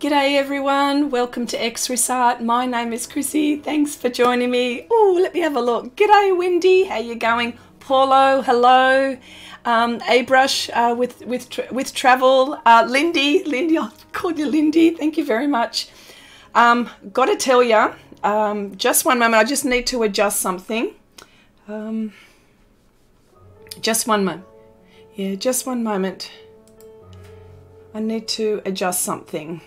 G'day everyone, welcome to Xrissart. My name is Chrissy, thanks for joining me. Oh, let me have a look. G'day Wendy, how you going? Paulo, hello. Abrush with travel. Lindy, I'll call you Lindy, thank you very much. Got to tell you, just one moment, I just need to adjust something. Just one moment. Yeah, just one moment. I need to adjust something.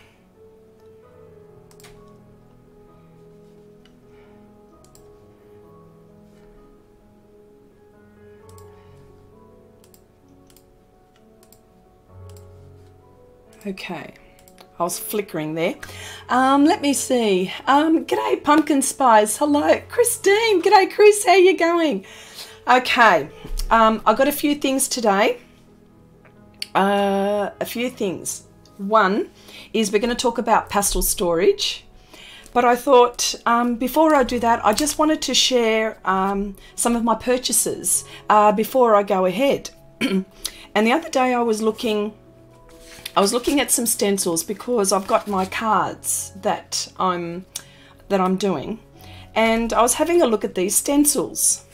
Okay, I was flickering there. Let me see. G'day Pumpkin Spice. Hello, Christine. G'day Chris. How you going? Okay, I've got a few things today. A few things. One is we're going to talk about pastel storage. But I thought before I do that, I just wanted to share some of my purchases before I go ahead. And the other day I was looking at some stencils because I've got my cards that I'm doing, and I was having a look at these stencils,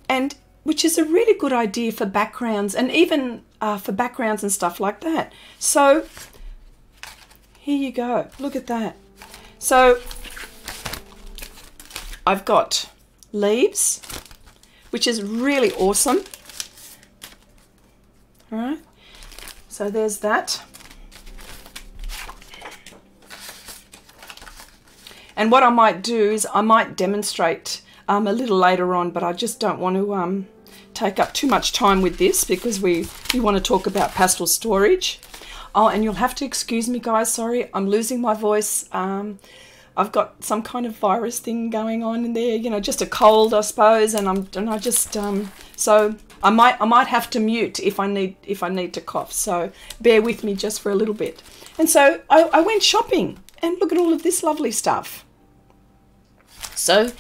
and which is a really good idea for backgrounds and even for backgrounds and stuff like that. So here you go, look at that. So I've got leaves, which is really awesome. All right. So there's that. And what I might do is I might demonstrate a little later on, but I just don't want to take up too much time with this because we want to talk about pastel storage. Oh, and you'll have to excuse me guys, sorry, I'm losing my voice. I've got some kind of virus thing going on in there, you know, just a cold I suppose, and I just so I might have to mute if I need to cough, so bear with me just for a little bit. And so I went shopping, and look at all of this lovely stuff. So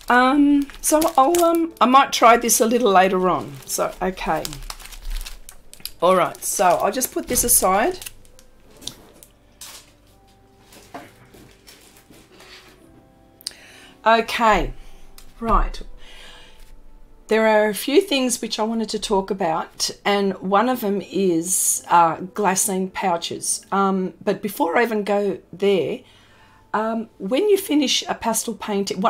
I might try this a little later on. So okay, all right. So I'll just put this aside. Okay, right. There are a few things which I wanted to talk about, and one of them is Glassine pouches. But before I even go there, when you finish a pastel painting,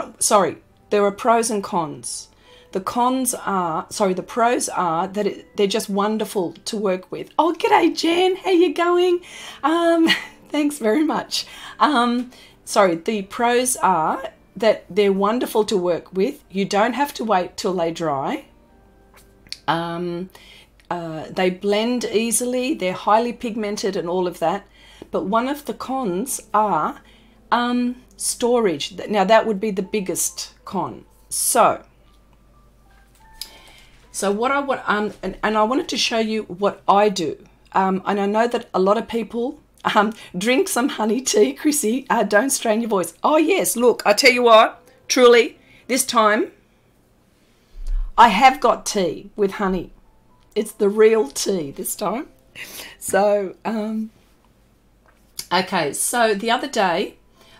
there are pros and cons. The pros are that they're just wonderful to work with. Oh, g'day Jan, how you going? Thanks very much. The pros are that they're wonderful to work with. You don't have to wait till they dry. They blend easily. They're highly pigmented and all of that. But one of the cons are storage. Now that would be the biggest con. So what I want, and I wanted to show you what I do. And I know that a lot of people drink some honey tea, Chrissy. Don't strain your voice. Oh yes, look, I tell you what, truly, this time I have got tea with honey. It's the real tea this time. So, okay, so the other day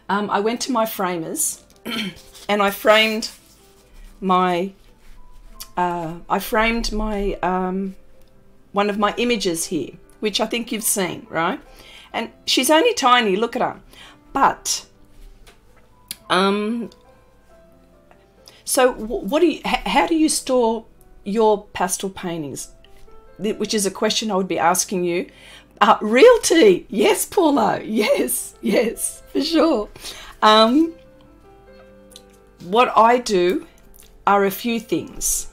I went to my framers and I framed my one of my images here, which I think you've seen, right? And she's only tiny, look at her. But, so how do you store your pastel paintings? Which is a question I would be asking you. Real tea, yes, Paula, yes, for sure. What I do are a few things.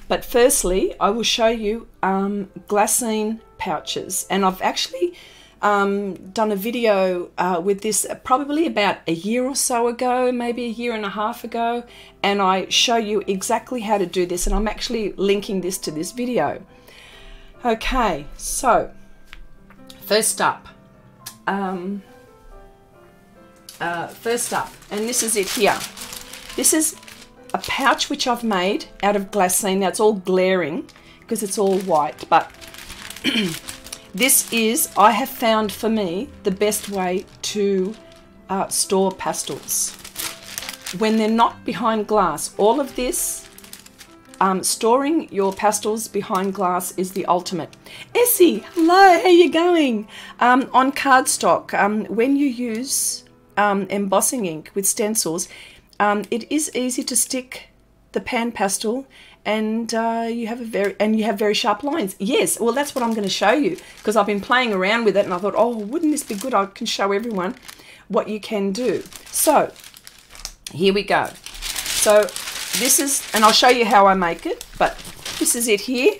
But firstly, I will show you Glassine pouches. And I've actually done a video with this probably about a year or so ago, maybe a year and a half ago, and I show you exactly how to do this, and I'm actually linking this to this video. Okay, so first up, and this is it here. This is a pouch which I've made out of Glassine. Now it's all glaring because it's all white, but This is, I have found for me, the best way to store pastels when they're not behind glass. All of this, storing your pastels behind glass is the ultimate. Essie, hello, how you going? On cardstock, when you use embossing ink with stencils, it is easy to stick the pan pastel, and you have very sharp lines. Yes, well, that's what I'm going to show you, because I've been playing around with it and I thought, oh, wouldn't this be good? I can show everyone what you can do. So here we go. So this is, and I'll show you how I make it, but this is it here.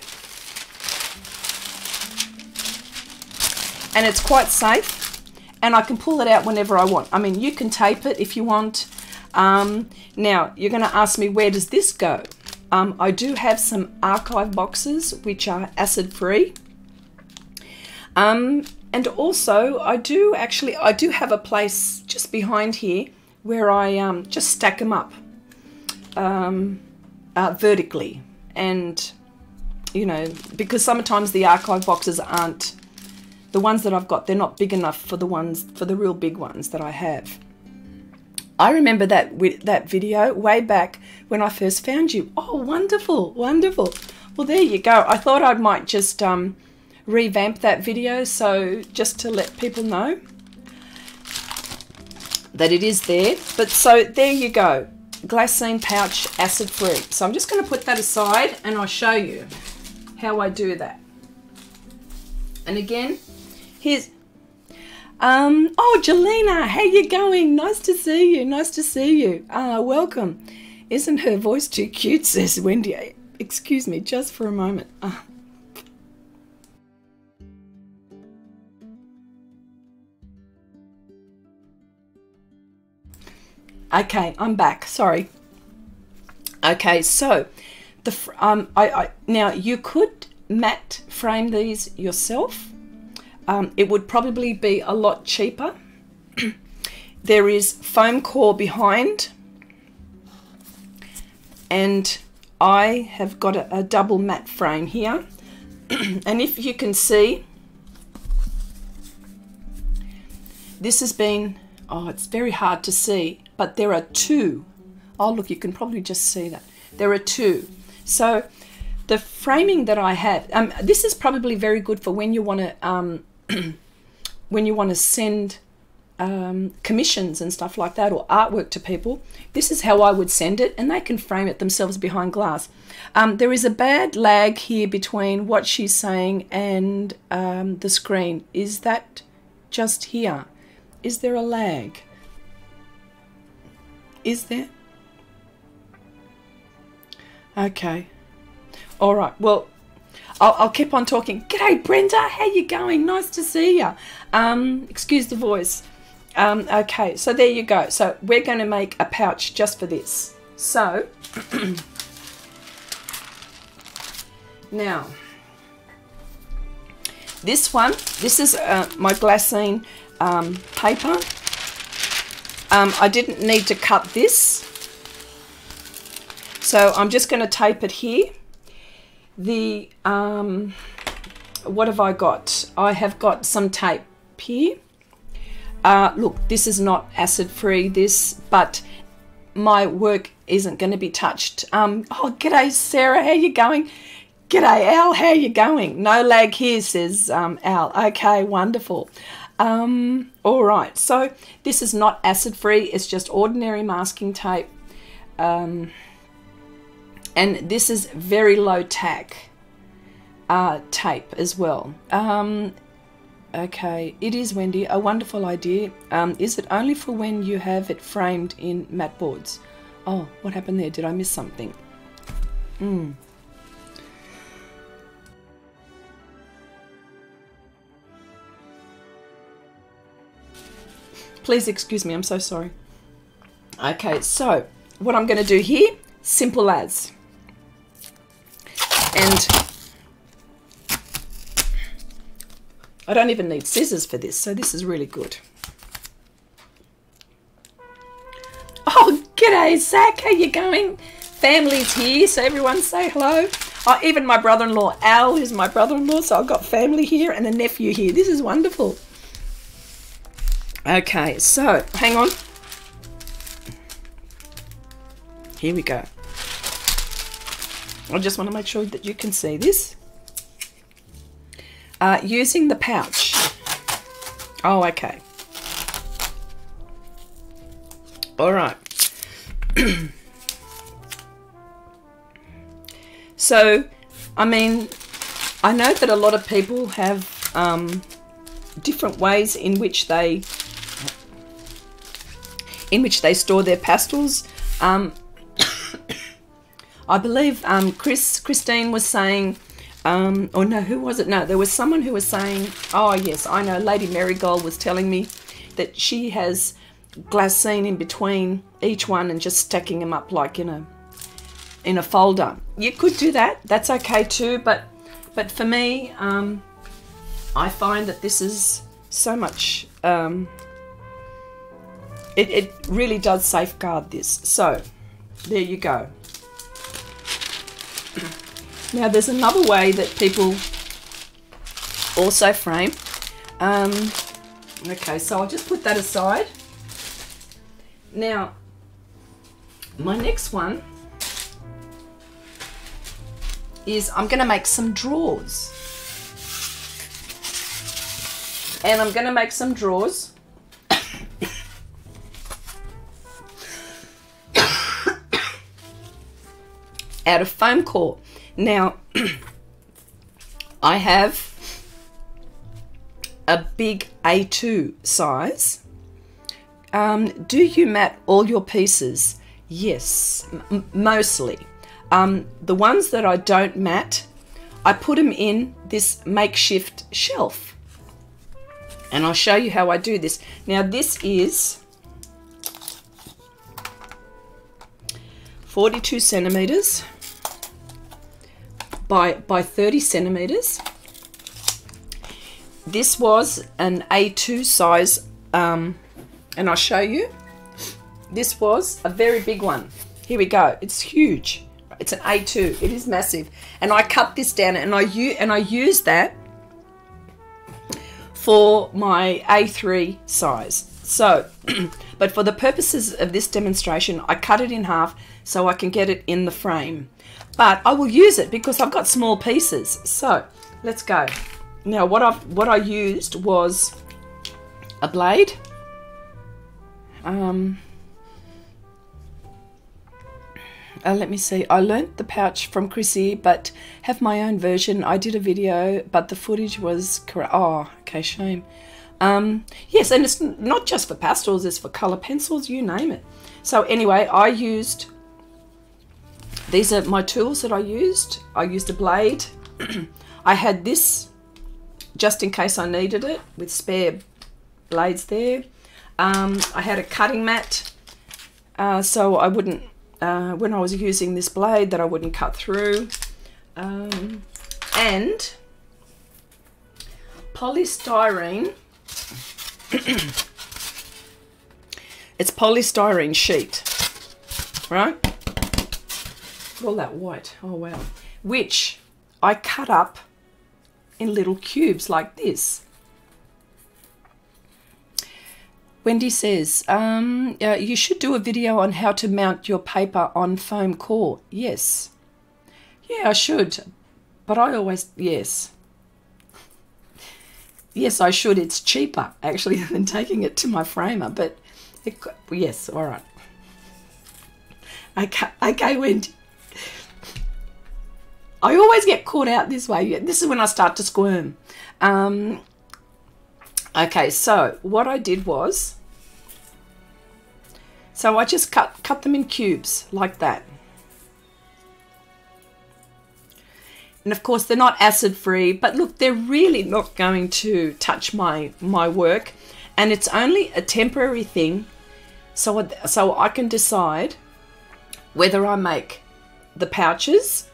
And it's quite safe, and I can pull it out whenever I want. I mean, you can tape it if you want. Now, you're going to ask me, where does this go? I do have some archive boxes which are acid-free. And also, I do have a place just behind here where I just stack them up vertically. And, you know, because sometimes the archive boxes aren't, the ones that I've got, they're not big enough for the real big ones that I have. I remember that video way back when I first found you. Oh, wonderful, wonderful. Well, there you go. I thought I might just revamp that video, so just to let people know that it is there. But so there you go. Glassine pouch, acid-free. So I'm just going to put that aside and I'll show you how I do that. And again, here's... oh, Jelena, how you going? Nice to see you. Nice to see you. Welcome. Isn't her voice too cute, says Wendy. Excuse me, just for a moment. Okay, I'm back. Sorry. Okay, so now you could matte frame these yourself. It would probably be a lot cheaper. There is foam core behind, and I have got a double matte frame here. And if you can see, this has been, oh, it's very hard to see, but there are two. Oh, look, you can probably just see that. There are two. So the framing that I have, this is probably very good for when you want to when you want to send commissions and stuff like that, or artwork to people. This is how I would send it, and they can frame it themselves behind glass. There is a bad lag here between what she's saying and the screen. Is that just here? Is there a lag? Is there? Okay. All right. Well, I'll keep on talking. G'day, Brenda. How you going? Nice to see you. Excuse the voice. Okay, so there you go. So we're going to make a pouch just for this. So now this one, this is my Glassine paper. I didn't need to cut this, so I'm just going to tape it here. The what have I got? I have got some tape here. Look, this is not acid free, but my work isn't going to be touched. Oh, g'day Sarah, how you going? G'day Al, how you going? No lag here, says Al. Okay, wonderful. All right, so this is not acid free, it's just ordinary masking tape. And this is very low tack tape as well. Okay, it is, Wendy, a wonderful idea. Is it only for when you have it framed in matte boards? Oh, what happened there? Did I miss something? Please excuse me, I'm so sorry. Okay, so what I'm going to do here, simple as. And I don't even need scissors for this, so this is really good. Oh, g'day Zach, how you going? Family's here, so everyone say hello. Oh, even my brother-in-law, Al, is my brother-in-law, so I've got family here and a nephew here. This is wonderful. Okay, so hang on. Here we go. I just want to make sure that you can see this. Using the pouch. Oh, okay. All right. So, I mean, I know that a lot of people have different ways in which they store their pastels. I believe Christine was saying, or no, who was it? No, there was someone who was saying, oh yes, I know, Lady Marigold was telling me that she has Glassine in between each one and just stacking them up like in a folder. You could do that. That's okay too. But for me, I find that this is so much. It really does safeguard this. So there you go. Now there's another way that people also frame. Okay, so I'll just put that aside. Now, my next one is I'm going to make some drawers. And I'm going to make some drawers out of foam core. Now, I have a big A2 size. Do you mat all your pieces? Yes, mostly. The ones that I don't mat, I put them in this makeshift shelf. And I'll show you how I do this. Now, this is 42 centimeters by 30 centimeters. This was an A2 size, and I'll show you. This was a very big one. Here we go. It's huge. It's an A2. It is massive. And I cut this down, and I use that for my A3 size. So, but for the purposes of this demonstration, I cut it in half so I can get it in the frame. But I will use it because I've got small pieces. So let's go. Now what I used was a blade. Let me see. I learnt the pouch from Chrissy, but have my own version. I did a video, but the footage was correct. Oh, okay, shame. Yes, and it's not just for pastels, it's for colour pencils, you name it. So anyway, I used, these are my tools that I used. I used a blade. I had this just in case I needed it, with spare blades there. I had a cutting mat, so I wouldn't, when I was using this blade, that I wouldn't cut through. And polystyrene. It's polystyrene sheet, right? Look at all that white. Oh wow. Which I cut up in little cubes like this. Wendy says, you should do a video on how to mount your paper on foam core. Yes. Yeah, I should. But I always, yes. Yes, I should. It's cheaper, actually, than taking it to my framer. But, yes, all right. Okay, Wendy. I always get caught out this way. This is when I start to squirm. Okay, so what I did was, so I just cut them in cubes like that. And of course, they're not acid free, but look, they're really not going to touch my work. And it's only a temporary thing, so I can decide whether I make the pouches,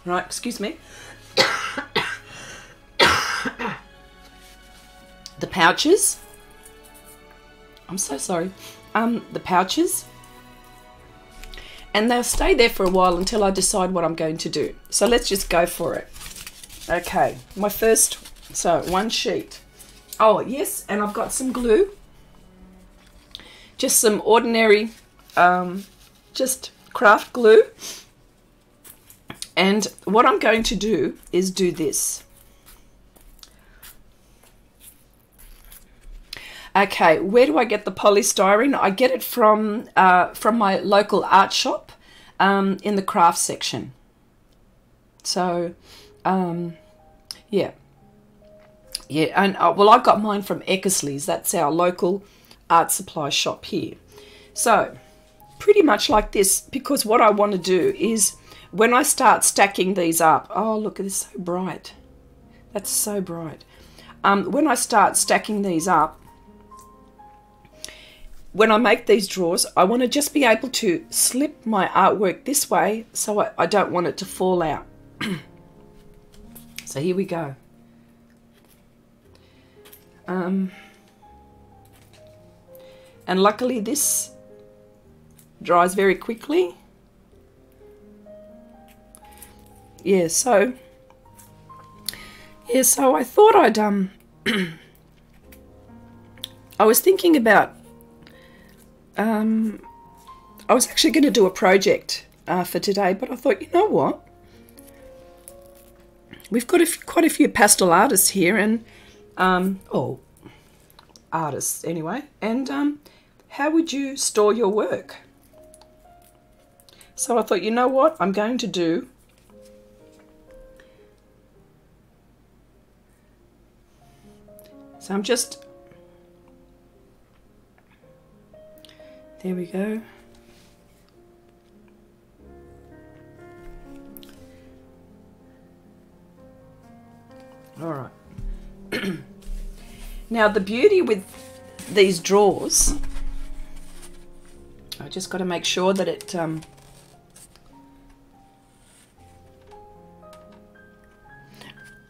right, excuse me, the pouches, I'm so sorry, the pouches, and they'll stay there for a while until I decide what I'm going to do. So let's just go for it. Okay, my first, so one sheet. Oh yes, and I've got some glue. Just some ordinary, just craft glue. And what I'm going to do is do this. Okay, where do I get the polystyrene? I get it from my local art shop in the craft section. So, yeah. Yeah, and well, I got mine from Xrissart. That's our local art supply shop here. So, pretty much like this, because what I want to do is when I start stacking these up, oh, look, it's so bright. That's so bright. When I start stacking these up, when I make these drawers, I want to just be able to slip my artwork this way, so I don't want it to fall out. So here we go. And luckily this dries very quickly. Yeah, so I thought I'd I was thinking about I was actually going to do a project for today, but I thought, you know what, we've got quite a few pastel artists here, and oh, artists anyway, and how would you store your work? So I thought, you know what, I'm going to do so I'm just, there we go. All right. Now the beauty with these drawers, I just got to make sure that it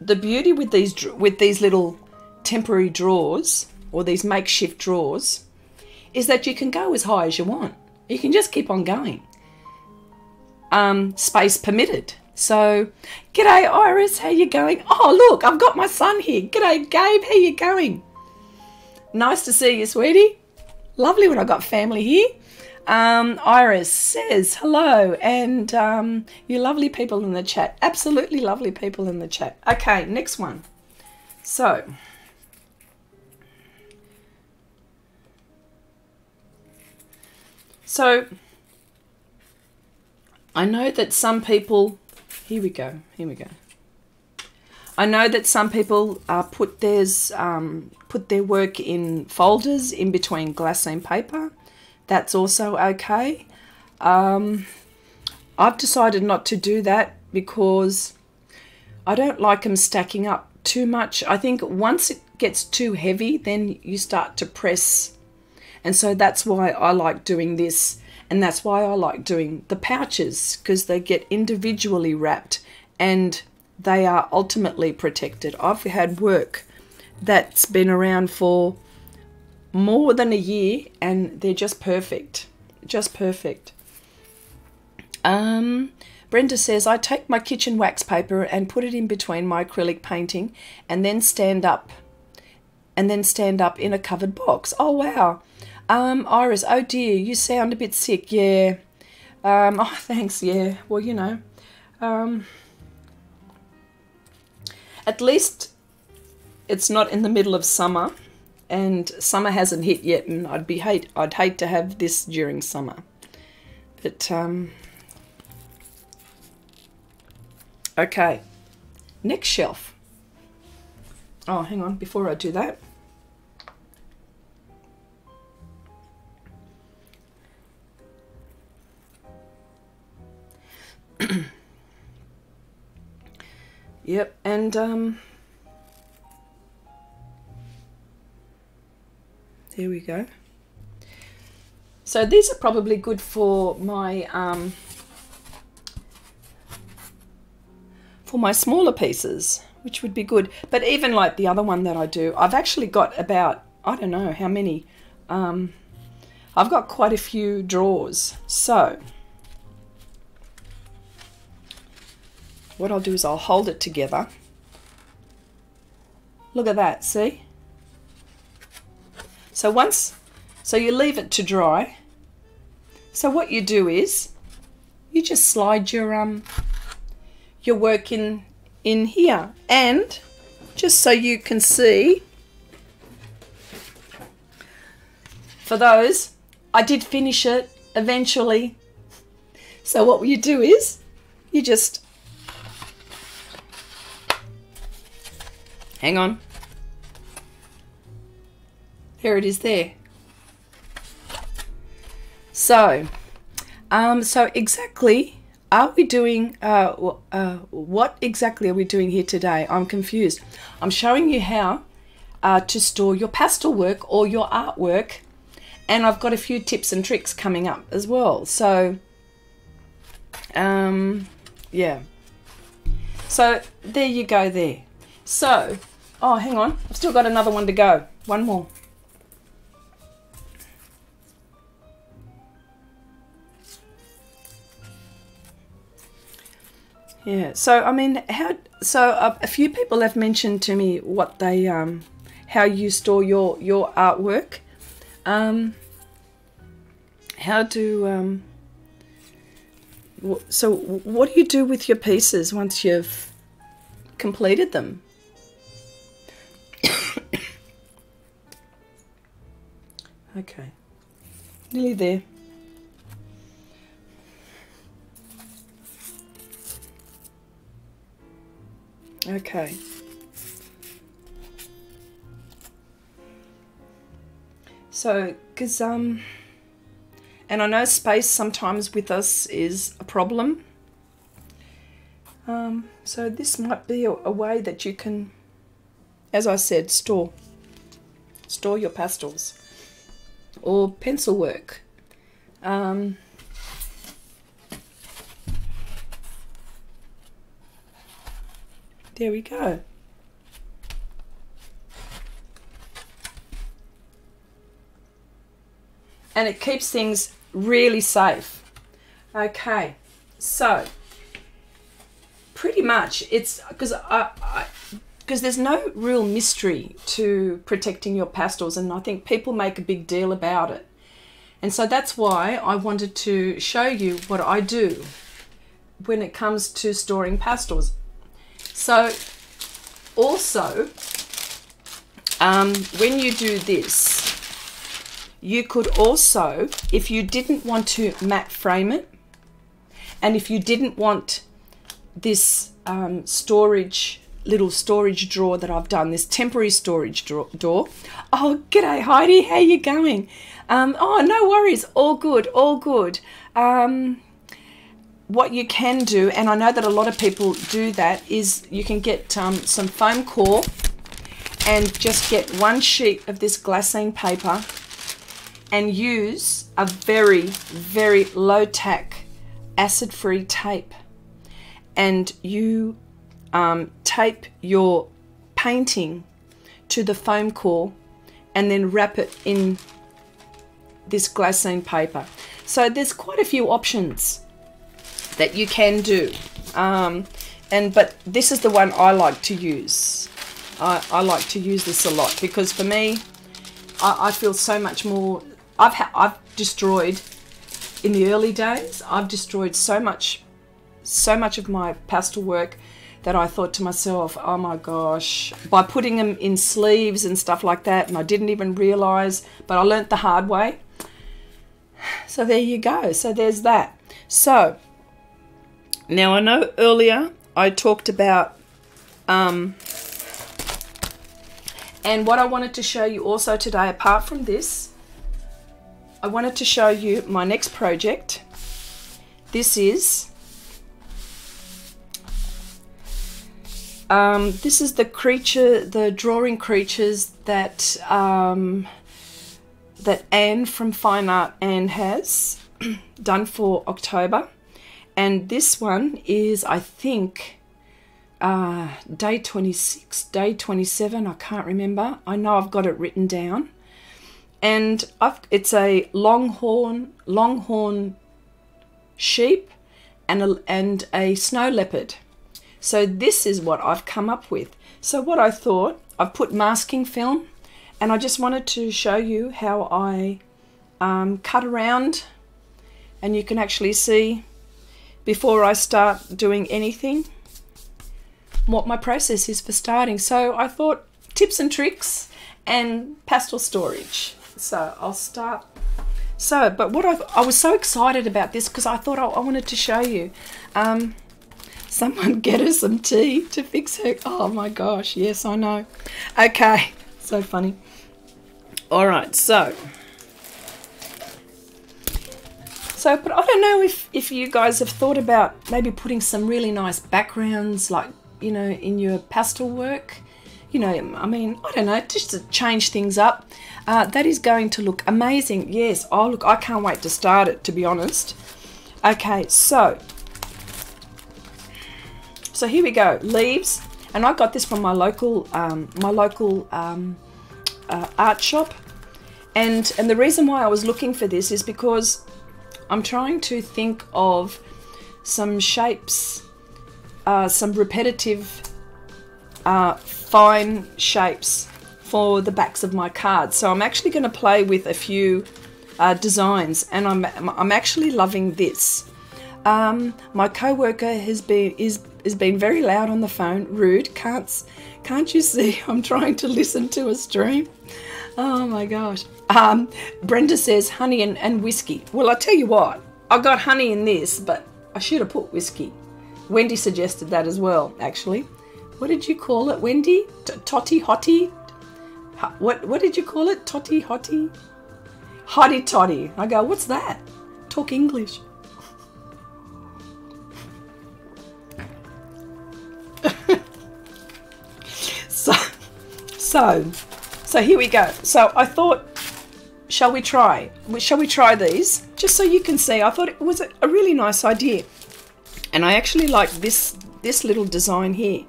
the beauty with these little temporary drawers, or these makeshift drawers, is that you can go as high as you want. You can just keep on going, space permitted. So, g'day Iris, how you going? Oh look, I've got my son here. G'day Gabe, how you going? Nice to see you, sweetie. Lovely when I got family here. Iris says hello, and you lovely people in the chat. Absolutely lovely people in the chat. Okay, next one. So, I know that some people, here we go. I know that some people put their work in folders in between glassine paper. That's also okay. I've decided not to do that because I don't like them stacking up too much. I think once it gets too heavy, then you start to press. And so that's why I like doing this, and that's why I like doing the pouches, because they get individually wrapped and they are ultimately protected. I've had work that's been around for more than a year and they're just perfect. Just perfect. Brenda says, I take my kitchen wax paper and put it in between my acrylic painting and then stand up in a covered box. Oh wow. Iris, oh dear, you sound a bit sick. Yeah. Oh, thanks. Yeah. Well, you know, at least it's not in the middle of summer, and summer hasn't hit yet, and I'd hate to have this during summer. But okay, next shelf. Oh, hang on, before I do that. Yep, and there we go. So these are probably good for my smaller pieces, which would be good. But even like the other one that I do, I've actually got about, I don't know how many, I've got quite a few drawers. So what I'll do is I'll hold it together. Look at that, see? So you leave it to dry. So what you do is you just slide your work in here, and just so you can see, for those, I did finish it eventually. So what you do is you just hang on. There it is there. So, so exactly, are we doing, what exactly are we doing here today? I'm confused. I'm showing you how to store your pastel work or your artwork, and I've got a few tips and tricks coming up as well. So, yeah. So there you go there. So, oh, hang on. I've still got another one to go. One more. Yeah, so I mean, a few people have mentioned to me what they, how you store your artwork, so what do you do with your pieces once you've completed them? Okay, nearly there. Okay. So, because, and I know space sometimes with us is a problem. So this might be a way that you can, as I said, store your pastels or pencil work. There we go. And it keeps things really safe. Okay, so pretty much it's because there's no real mystery to protecting your pastels, and I think people make a big deal about it. And so that's why I wanted to show you what I do when it comes to storing pastels. So also, when you do this, you could also, if you didn't want to matte frame it, and if you didn't want this little storage drawer that I've done, this temporary storage door. Oh, g'day Heidi, how you going? Oh, no worries, all good, all good. What you can do, and I know that a lot of people do that, is you can get some foam core and just get one sheet of this glassine paper and use a very, very low tack acid-free tape, and you tape your painting to the foam core and then wrap it in this glassine paper. So there's quite a few options that you can do, but this is the one I like to use. I like to use this a lot because for me, I feel so much more. I've destroyed, in the early days, I've destroyed so much of my pastel work that I thought to myself, oh my gosh, by putting them in sleeves and stuff like that, and I didn't even realize, but I learnt the hard way. So there you go. So there's that. So now I know earlier I talked about, and what I wanted to show you also today, apart from this, I wanted to show you my next project. This is the drawing creatures that that Anne from Fine Art Anne has done for October, and this one is, I think, day 26, day 27, I can't remember. I know I've got it written down, and it's a longhorn sheep and a snow leopard. So this is what I've come up with. So what I thought, I've put masking film, and I just wanted to show you how I cut around, and you can actually see before I start doing anything what my process is for starting. So I thought tips and tricks and pastel storage. So I'll start. So, but what I was so excited about this because I thought I wanted to show you. Someone get her some tea to fix her. Oh my gosh, yes, I know. Okay, so funny. All right, so but I don't know if you guys have thought about maybe putting some really nice backgrounds, like, you know, in your pastel work. You know, I mean, I don't know, just to change things up. That is going to look amazing. Yes, oh look, I can't wait to start it, to be honest. Okay, so here we go, leaves, and I got this from my local art shop, and the reason why I was looking for this is because I'm trying to think of some shapes, some repetitive fine shapes for the backs of my cards. So I'm actually going to play with a few designs, and I'm actually loving this. My co-worker has been very loud on the phone. Rude. Can't you see I'm trying to listen to a stream? Oh my gosh. Brenda says honey and whiskey. Well, I tell you what, I got honey in this, but I should have put whiskey. Wendy suggested that as well, actually. What did you call it, Wendy? Totty hotty? What did you call it? Totty hotty? Hotty toddy. I go, what's that? Talk English. So here we go. So I thought, shall we try these? Just so you can see, I thought it was a really nice idea. And I actually like this little design here.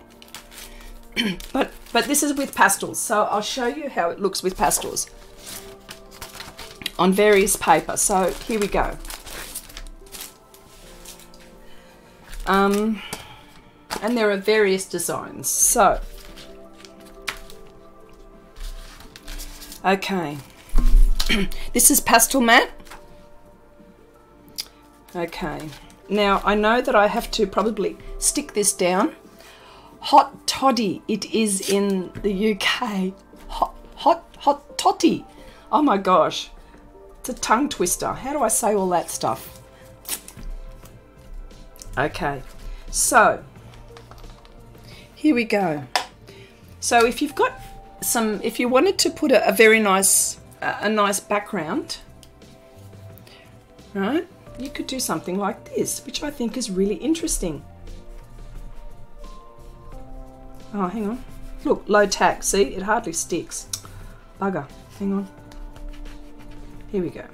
but this is with pastels. So I'll show you how it looks with pastels on various paper. So here we go. And there are various designs. So okay, this is pastel matte. Okay, now I know that I have to probably stick this down. Hot toddy it is in the UK. Hot toddy. Oh my gosh, it's a tongue twister. How do I say all that stuff? Okay, so here we go. So if you've got if you wanted to put a very nice nice background, right, you could do something like this, which I think is really interesting. Oh, hang on, look, low tack, see, it hardly sticks. Bugger, hang on, here we go.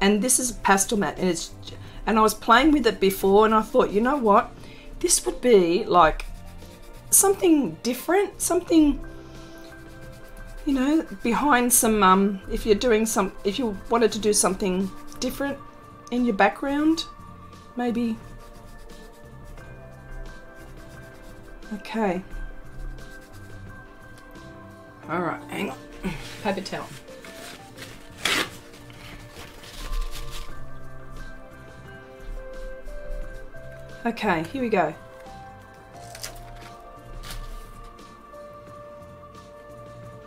And this is pastel matte, and I was playing with it before, and I thought, you know what, this would be like something different, something, you know, behind some, if you wanted to do something different in your background, maybe. Okay. All right, hang on, paper towel. Okay, here we go.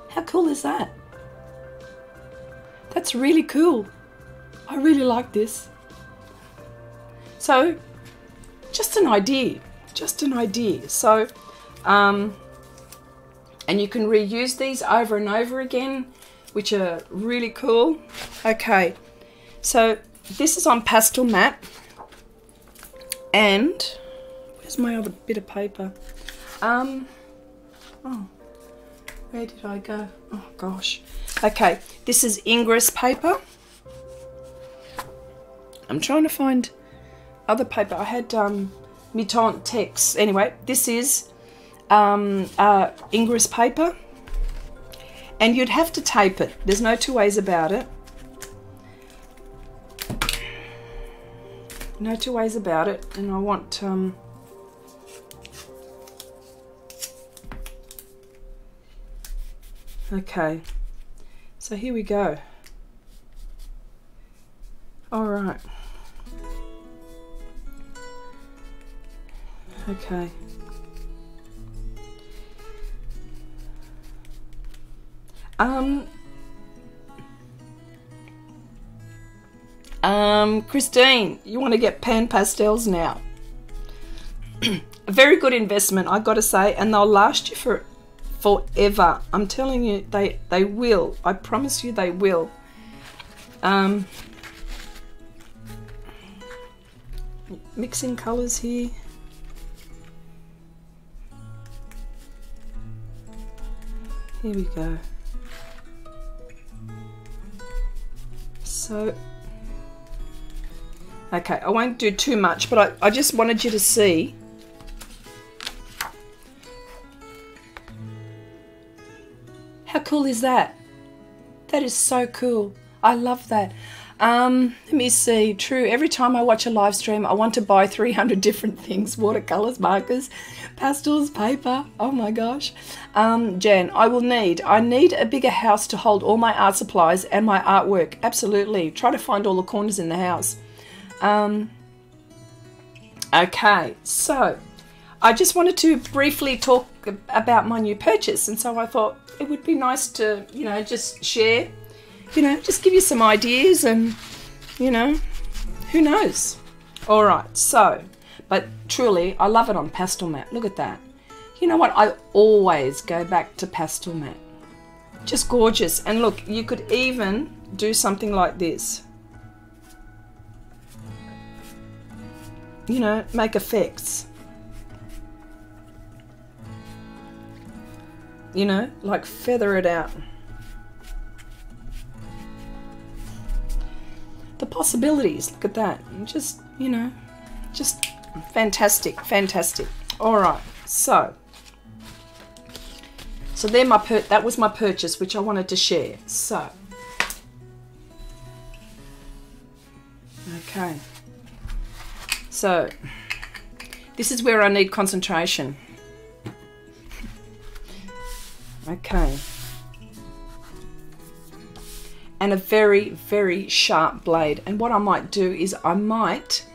How cool is that? That's really cool. I really like this. So, just an idea. So, and you can reuse these over and over again, which are really cool. Okay, so this is on pastel matte. And where's my other bit of paper? Oh, where did I go? Oh gosh. Okay, this is Ingress paper. I'm trying to find other paper. I had Mitant Tex. Anyway, this is Ingress paper, and you'd have to tape it. There's no two ways about it. No two ways about it. And I want okay, so here we go. All right. Okay. Christine, you want to get pan pastels now? A very good investment, I got to say, and they'll last you forever. I'm telling you, they will. I promise you, they will. Mixing colours here. Here we go. So, okay, I won't do too much, but I just wanted you to see. How cool is that? That is so cool. I love that. Let me see. True, every time I watch a live stream, I want to buy 300 different things. Watercolors, markers, pastels, paper. Oh my gosh. Jan, I need a bigger house to hold all my art supplies and my artwork. Absolutely. Try to find all the corners in the house. Okay, so I just wanted to briefly talk about my new purchase, and so I thought it would be nice to, you know, just share, you know, just give you some ideas, and, you know, who knows. All right, so, but truly, I love it on pastel mat. Look at that. You know what? I always go back to pastel mat. Just gorgeous. And look, you could even do something like this. You know, make effects. You know, like feather it out. The possibilities, look at that. Just, you know, just fantastic, fantastic. All right, so there that was my purchase, which I wanted to share. So, okay. So, this is where I need concentration. Okay. And a very, very sharp blade. And what I might do is I might...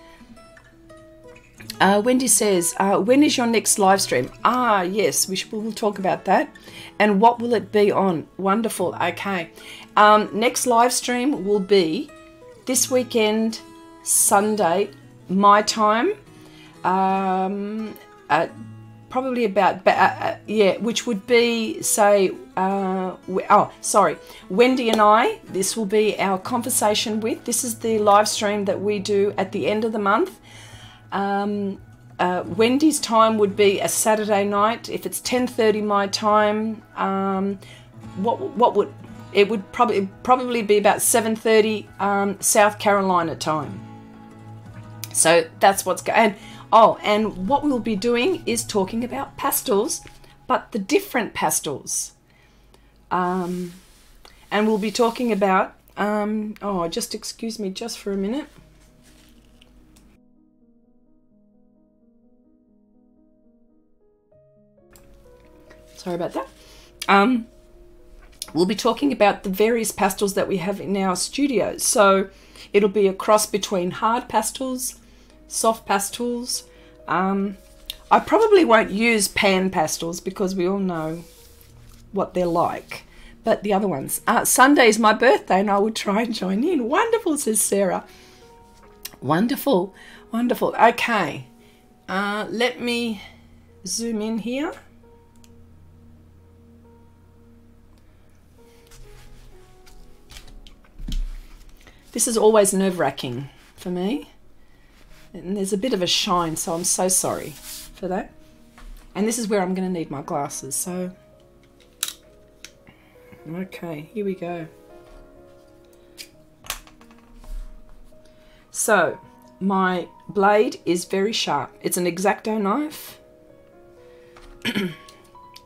Wendy says, when is your next live stream? Ah, yes, we'll talk about that. And what will it be on? Wonderful. Okay. Next live stream will be this weekend, Sunday, my time. Probably about, yeah, which would be, say, Wendy and I, this will be our conversation with. This is the live stream that we do at the end of the month. Wendy's time would be a Saturday night. If it's 10:30 my time, it would probably be about 7:30 South Carolina time. So that's what's going. Oh, and what we'll be doing is talking about pastels, but the different pastels. And we'll be talking about, just excuse me just for a minute. Sorry about that. We'll be talking about the various pastels that we have in our studio. So it'll be a cross between hard pastels, soft pastels. I probably won't use pan pastels because we all know what they're like. But the other ones. Sunday is my birthday and I would try and join in. Wonderful, says Sarah. Wonderful, wonderful. Okay. Let me zoom in here. This is always nerve-wracking for me. And there's a bit of a shine, so I'm so sorry for that. And this is where I'm going to need my glasses. So, okay, here we go. So, my blade is very sharp. It's an X-Acto knife.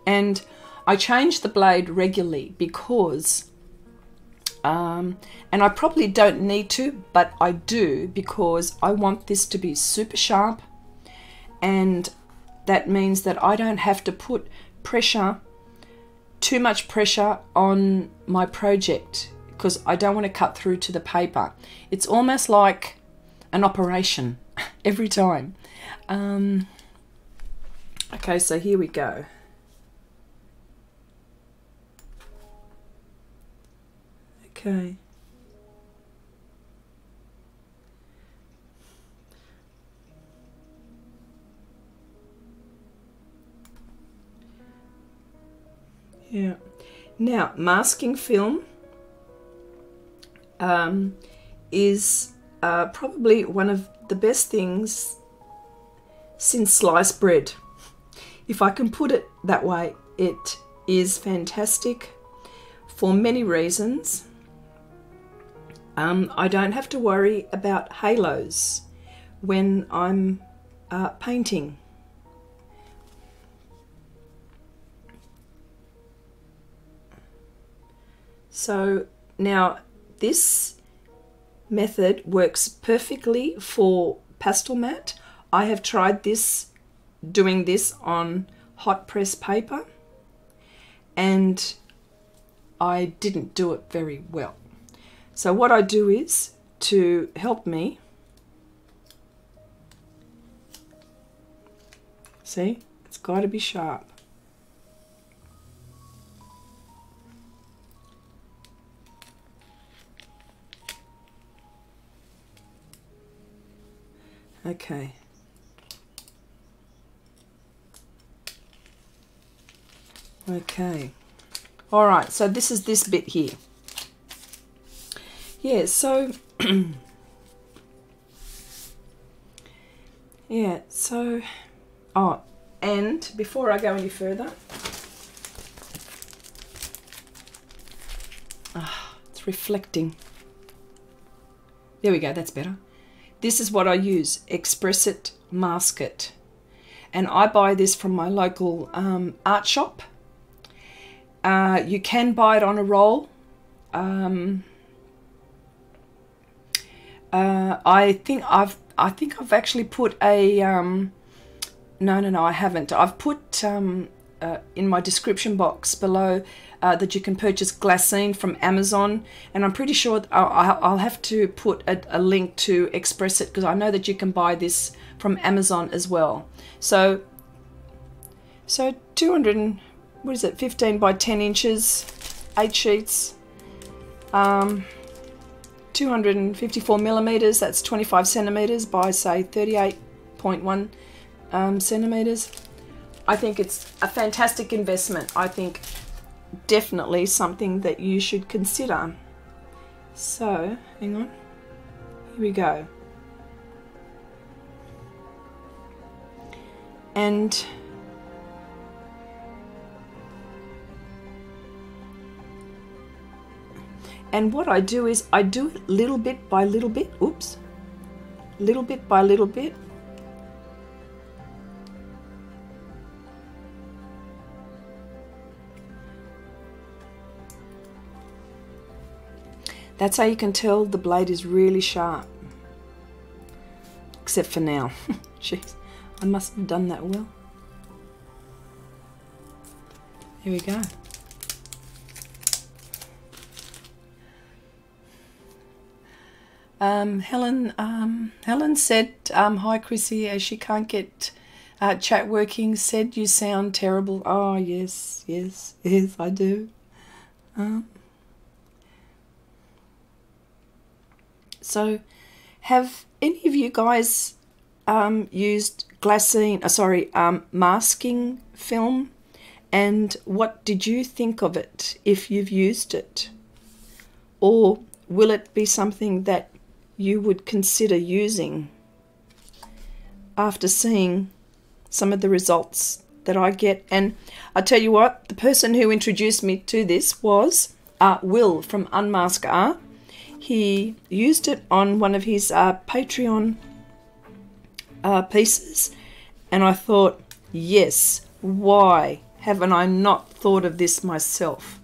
And I change the blade regularly because And I probably don't need to, but I do because I want this to be super sharp, and that means that I don't have to put pressure, too much pressure on my project, because I don't want to cut through to the paper. It's almost like an operation every time. Okay, so here we go. Okay. Yeah. Now, masking film is probably one of the best things since sliced bread. If I can put it that way, it is fantastic for many reasons. I don't have to worry about halos when I'm painting. So now this method works perfectly for pastel mat. I have tried doing this on hot press paper, and I didn't do it very well. So what I do is, to help me, see, it's got to be sharp. Okay. Okay. All right, so this is this bit here. Yeah, so yeah, so oh, and before I go any further, it's reflecting. There we go, that's better. This is what I use, Xrissart Mask It. And I buy this from my local art shop. You can buy it on a roll. I think I've actually put a no, I haven't. I've put in my description box below that you can purchase Glassine from Amazon, and I'm pretty sure I'll have to put a link to Xrissart, because I know that you can buy this from Amazon as well. So 200 and, what is it, 15 by 10 inches, 8 sheets, 254 millimeters, that's 25 centimeters by, say, 38.1 centimeters. I think it's a fantastic investment. I think definitely something that you should consider. So, hang on, here we go. And what I do is I do it little bit by little bit. Oops. Little bit by little bit. That's how you can tell the blade is really sharp. Except for now. Jeez, I mustn't have done that well. Here we go. Helen said, hi Chrissy, as she can't get chat working, said you sound terrible. Oh, yes, I do. So, have any of you guys used Glassine, masking film? And what did you think of it, if you've used it? Or will it be something that you would consider using after seeing some of the results that I get? And I tell you what, the person who introduced me to this was Will from Unmask Art. He used it on one of his Patreon pieces, and I thought, yes, why haven't I not thought of this myself?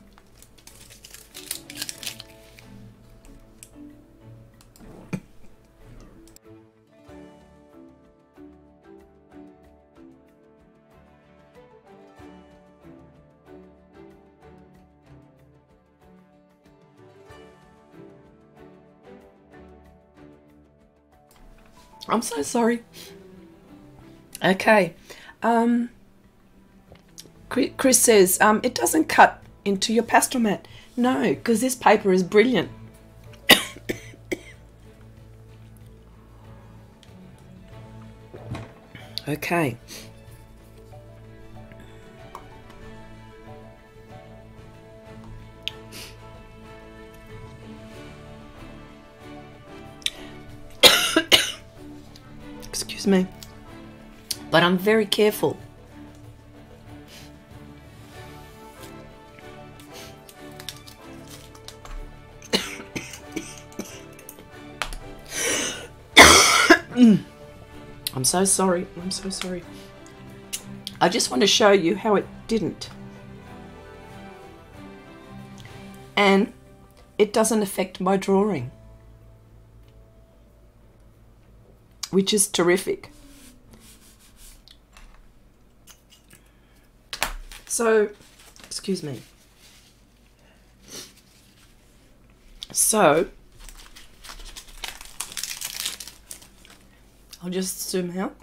I'm so sorry. Okay. Chris says, it doesn't cut into your pastel mat. No, because this paper is brilliant. Okay. Excuse me. But I'm very careful. I'm so sorry. I'm so sorry. I just want to show you how it didn't. And it doesn't affect my drawing, which is terrific. So, excuse me. So, I'll just zoom out.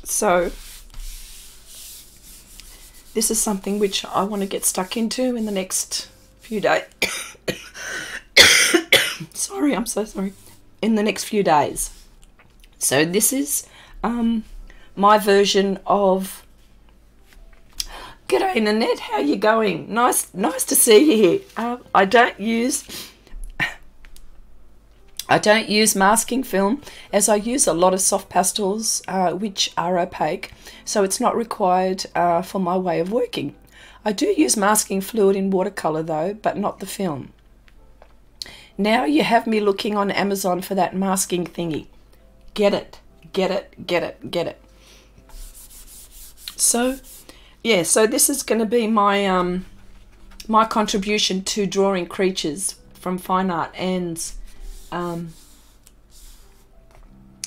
So, this is something which I want to get stuck into in the next few days. Sorry, I'm so sorry. In the next few days. So this is my version of... G'day Nanette, how you going? Nice to see you here. I don't use masking film, as I use a lot of soft pastels which are opaque, so it's not required for my way of working. I do use masking fluid in watercolor though, but not the film. Now you have me looking on Amazon for that masking thingy. Get it, get it, get it, get it. So, yeah, so this is going to be my my contribution to drawing creatures from fine art, and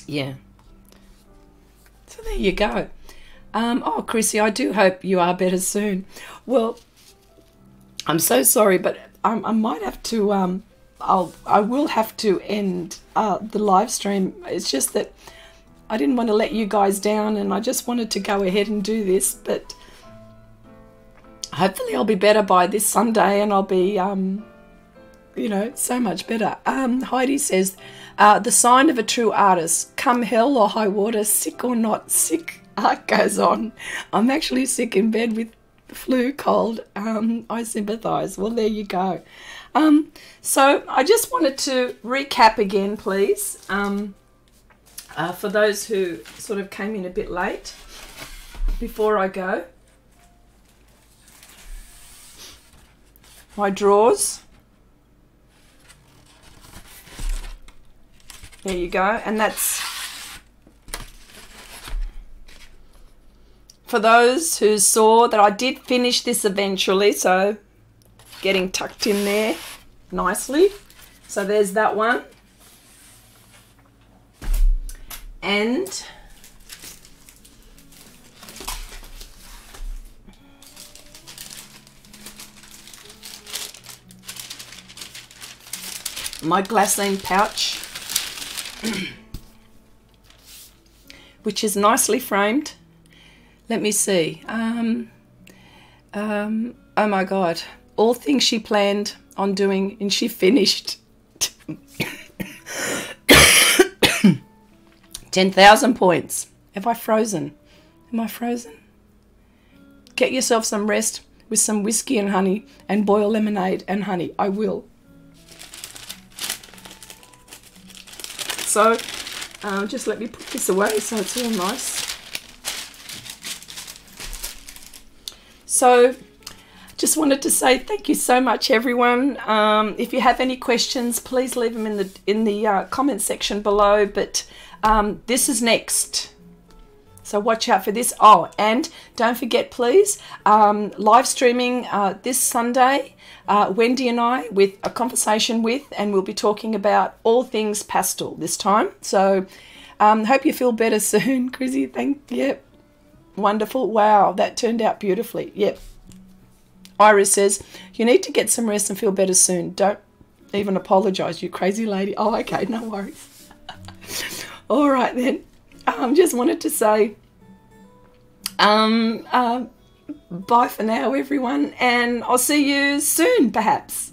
yeah. So there you go. Oh, Chrissy, I do hope you are better soon. Well, I'm so sorry, but I might have to I will have to end the live stream. It's just that I didn't want to let you guys down, and I just wanted to go ahead and do this, but hopefully I'll be better by this Sunday, and I'll be, you know, so much better. Heidi says, the sign of a true artist, come hell or high water, sick or not sick, art goes on. I'm actually sick in bed with the flu, cold. I sympathise. Well, there you go. So I just wanted to recap again, please, for those who sort of came in a bit late, before I go. My drawers. There you go. And that's for those who saw that I did finish this eventually, so getting tucked in there nicely. So there's that one. And my Glassine pouch, which is nicely framed. Let me see. Oh my God. All things she planned on doing, and she finished. 10,000 points. Have I frozen? Am I frozen? Get yourself some rest with some whiskey and honey, and boil lemonade and honey. I will. So, just let me put this away so it's all nice. So, just wanted to say thank you so much, everyone. If you have any questions, please leave them in the comment section below. But this is next, so watch out for this. Oh, and don't forget, please, live streaming this Sunday, Wendy and I, with a conversation with, and we'll be talking about all things pastel this time. So hope you feel better soon, Chrissy. Yep, wonderful. Wow, that turned out beautifully. Yep. Iris says, you need to get some rest and feel better soon. Don't even apologise, you crazy lady. Oh, okay, no worries. All right then. Just wanted to say bye for now, everyone, and I'll see you soon, perhaps.